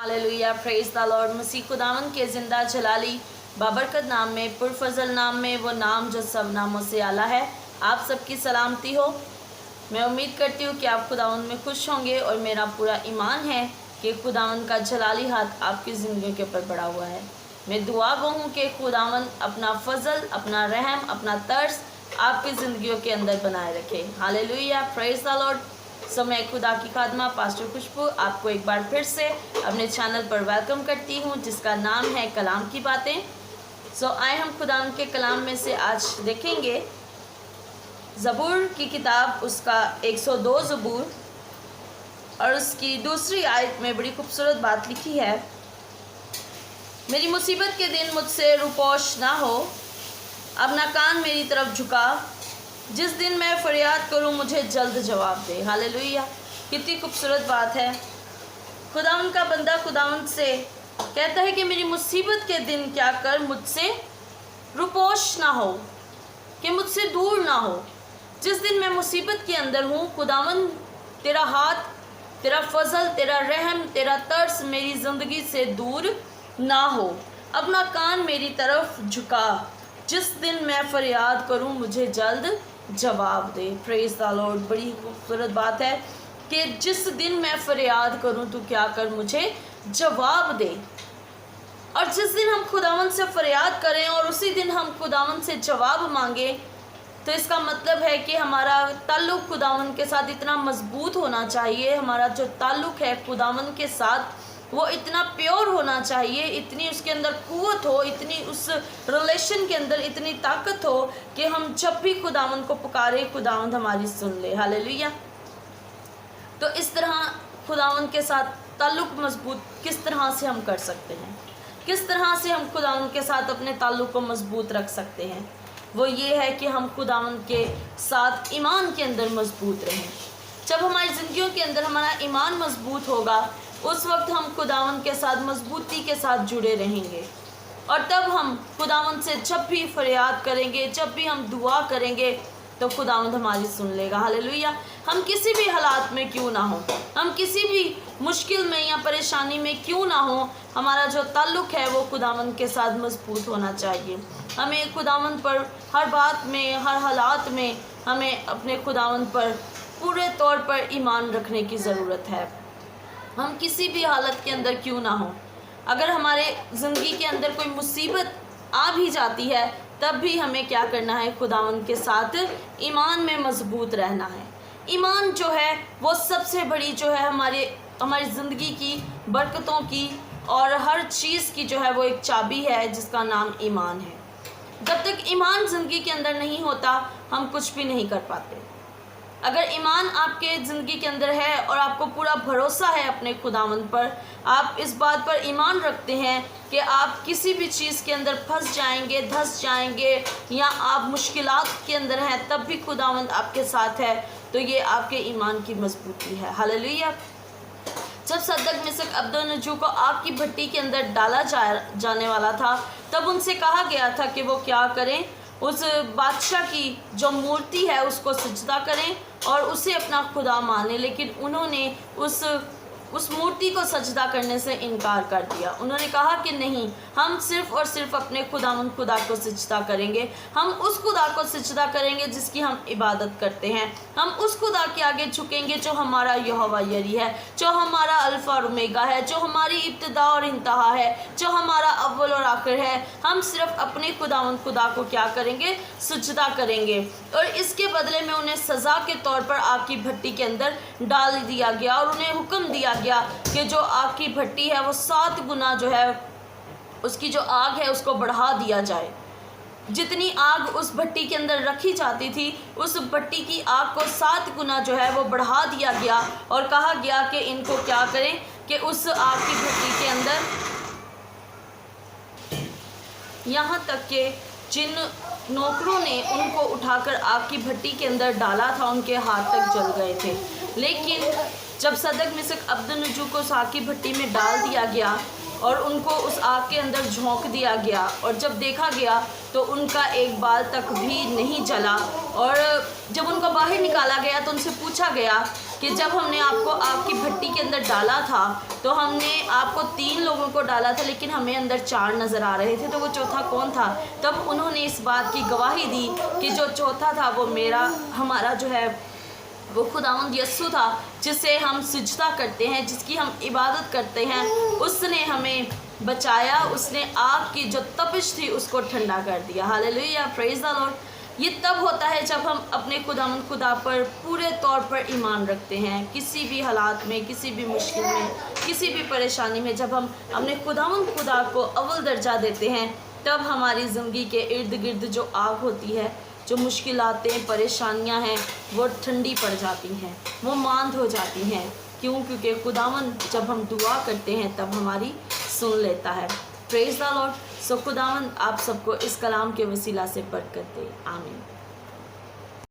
Hallelujah, praise the Lord. मसीह खुदावन के ज़िंदा जलाली बाबरकत नाम में, पुरफजल नाम में, वो नाम जो सब नामों से आला है। आप सबकी सलामती हो। मैं उम्मीद करती हूँ कि आप खुदावन में खुश होंगे और मेरा पूरा ईमान है कि खुदावन का जलाली हाथ आपकी ज़िंदगी के ऊपर बढ़ा हुआ है। मैं दुआ गो हूँ कि खुदावन अपना फजल, अपना रहम, अपना तर्स आपकी ज़िंदगियों के अंदर बनाए रखे। Hallelujah, praise the Lord. मैं खुदा की खादमा पास्टर खुशबू आपको एक बार फिर से अपने चैनल पर वेलकम करती हूँ, जिसका नाम है कलाम की बातें। आए हम खुदा के कलाम में से आज देखेंगे ज़बूर की किताब, उसका 102 ज़बूर, और उसकी दूसरी आयत में बड़ी खूबसूरत बात लिखी है। मेरी मुसीबत के दिन मुझसे रुपोश ना हो, अपना कान मेरी तरफ झुका, जिस दिन मैं फरियाद करूं मुझे जल्द जवाब दे। हालेलुया, कितनी खूबसूरत बात है। खुदावन का बंदा खुदावन से कहता है कि मेरी मुसीबत के दिन क्या कर मुझसे रुपोश ना हो, कि मुझसे दूर ना हो। जिस दिन मैं मुसीबत के अंदर हूँ, खुदावन तेरा हाथ, तेरा फजल, तेरा रहम, तेरा तरस मेरी ज़िंदगी से दूर ना हो। अपना कान मेरी तरफ झुका, जिस दिन मैं फरियाद करूँ मुझे जल्द जवाब दे। Praise the Lord. बड़ी खूबसूरत बात है कि जिस दिन मैं फरियाद करूं तो क्या कर मुझे जवाब दे। और जिस दिन हम खुदावन से फरियाद करें और उसी दिन हम खुदावन से जवाब मांगे, तो इसका मतलब है कि हमारा ताल्लुक़ खुदावन के साथ इतना मजबूत होना चाहिए। हमारा जो ताल्लुक़ है खुदावन के साथ वो इतना प्योर होना चाहिए, इतनी उसके अंदर क़ुव्वत हो, इतनी उस रिलेशन के अंदर इतनी ताकत हो कि हम जब भी खुदावन को पुकारे खुदावन हमारी सुन ले। हालेलुया। तो इस तरह खुदावन के साथ ताल्लुक़ मजबूत किस तरह से हम कर सकते हैं, किस तरह से हम खुदावन के साथ अपने ताल्लुक़ को मजबूत रख सकते हैं, वो ये है कि हम खुदावन के साथ ईमान के अंदर मजबूत रहें। जब हमारी ज़िंदगियों के अंदर हमारा ईमान मजबूत होगा, उस वक्त हम खुदावन के साथ मजबूती के साथ जुड़े रहेंगे, और तब हम खुदावन से जब भी फरियाद करेंगे, जब भी हम दुआ करेंगे, तो खुदावन हमारी सुन लेगा। हालेलुया। हम किसी भी हालात में क्यों ना हो, हम किसी भी मुश्किल में या परेशानी में क्यों ना हो, हमारा जो ताल्लुक़ है वो खुदावन के साथ मजबूत होना चाहिए। हमें खुदावन पर हर बात में, हर हालात में हमें अपने खुदावन पर पूरे तौर पर ईमान रखने की ज़रूरत है। हम किसी भी हालत के अंदर क्यों ना हो, अगर हमारे ज़िंदगी के अंदर कोई मुसीबत आ भी जाती है, तब भी हमें क्या करना है, खुदावन के साथ ईमान में मजबूत रहना है। ईमान जो है वो सबसे बड़ी जो है हमारी ज़िंदगी की बरकतों की और हर चीज़ की जो है वो एक चाबी है, जिसका नाम ईमान है। जब तक ईमान ज़िंदगी के अंदर नहीं होता, हम कुछ भी नहीं कर पाते। अगर ईमान आपके ज़िंदगी के अंदर है और आपको पूरा भरोसा है अपने खुदावन पर, आप इस बात पर ईमान रखते हैं कि आप किसी भी चीज़ के अंदर फंस जाएंगे, धंस जाएंगे, या आप मुश्किलात के अंदर हैं, तब भी खुदावन आपके साथ है, तो ये आपके ईमान की मजबूती है। हालेलुया। जब सदक मिस्र अब्दुन्नजू को आग की भट्टी के अंदर डाला जाने वाला था, तब उनसे कहा गया था कि वो क्या करें, उस बादशाह की जो मूर्ति है उसको सजदा करें और उसे अपना खुदा माने। लेकिन उन्होंने उस मूर्ति को सजदा करने से इनकार कर दिया। उन्होंने कहा कि नहीं, हम सिर्फ़ और सिर्फ अपने खुदा को सजदा करेंगे। हम उस खुदा को सजदा करेंगे जिसकी हम इबादत करते हैं। हम उस खुदा के आगे झुकेंगे जो हमारा यहोवा यरी है, जो हमारा अल्फ़ा और ओमेगा है, जो हमारी इब्तिदा और इंतहा है, जो हमारा अव्वल और आखिर है। हम सिर्फ अपने खुदा को क्या करेंगे, सजदा करेंगे। और इसके बदले में उन्हें सज़ा के तौर पर आग की भट्टी के अंदर डाल दिया गया, और उन्हें हुक्म दिया गया कि जो आग की भट्टी है वो 7 गुना जो है उसकी जो आग है उसको बढ़ा दिया जाए। जितनी आग उस भट्टी के अंदर रखी जाती थी, उस भट्टी की आग को 7 गुना जो है वो बढ़ा दिया गया, और कहा गया कि इनको क्या करें कि उस आग की भट्टी के अंदर, यहाँ तक कि जिन नौकरों ने उनको उठाकर आग की भट्टी के अंदर डाला था, उनके हाथ तक जल गए थे। लेकिन जब सदक मिस्र अब्दुन्नजू को आग की भट्टी में डाल दिया गया, اور ان کو اس आग के अंदर झोंक दिया गया और जब देखा गया तो उनका एक बाल तक भी नहीं जला। और जब उनको बाहर निकाला गया तो उनसे पूछा गया कि जब हमने आपको आग की भट्टी के अंदर डाला था तो हमने आपको 3 लोगों को डाला था लेकिन हमें अंदर 4 नज़र आ रहे थे, तो वो चौथा कौन था? तब उन्होंने इस बात की गवाही दी कि जो चौथा था वो हमारा जो है वो खुदावंद यस्सु था, जिसे हम सिजदा करते हैं, जिसकी हम इबादत करते हैं। उसने हमें बचाया, उसने आग की जो तपिश थी उसको ठंडा कर दिया। Hallelujah, praise the Lord. ये तब होता है जब हम अपने खुदा पर पूरे तौर पर ईमान रखते हैं। किसी भी हालात में, किसी भी मुश्किल में, किसी भी परेशानी में जब हम अपने खुदा को अव्वल दर्जा देते हैं, तब हमारी ज़िंदगी के इर्द गिर्द जो आग होती है, जो मुश्किलातें, परेशानियां हैं, वो ठंडी पड़ जाती हैं, वो मांद हो जाती हैं। क्यों? क्योंकि खुदावंद जब हम दुआ करते हैं तब हमारी सुन लेता है। Praise the Lord. सो खुदावंद आप सबको इस कलाम के वसीला से बरकत दे। आमीन।